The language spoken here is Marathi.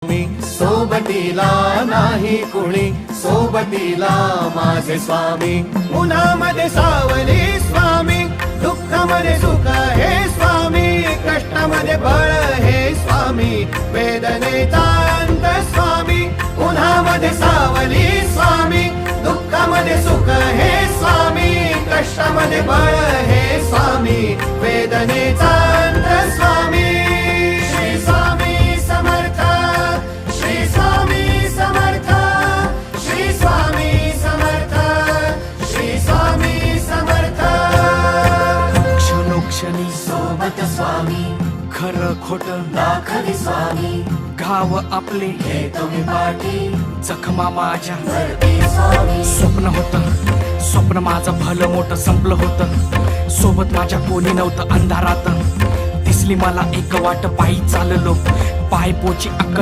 मी सोबतीला नाही कुणी, सोबतीला माझे स्वामी. उन्हामध्ये सावली स्वामी, दुःखामध्ये सुख हे स्वामी, कष्टामध्ये बळ हे स्वामी, वेदनेचा अंत स्वामी. उन्हामध्ये सावली स्वामी, दुःखामध्ये सुख हे स्वामी, कष्टामध्ये बळ हे स्वामी, वेदनेचा अंत स्वामी. श्री स्वामी समर्थ, श्री स्वामी समर्थ, श्री स्वामी समर्थ, श्री स्वामी समर्थ. क्षणोक्षणी सोबत स्वामी, खरं खोट दाखवी स्वामी, घाव आपले घेतो मी पाठी, जखमा माझ्या भरती स्वामी. स्वप्न होतं, स्वप्न माझं भलं मोठं संपलं होतं. सोबत माझ्या कोणी नव्हतं अंधारात. दिसली मला एक वाट, पायी चाललो, पाय पोची अक्कल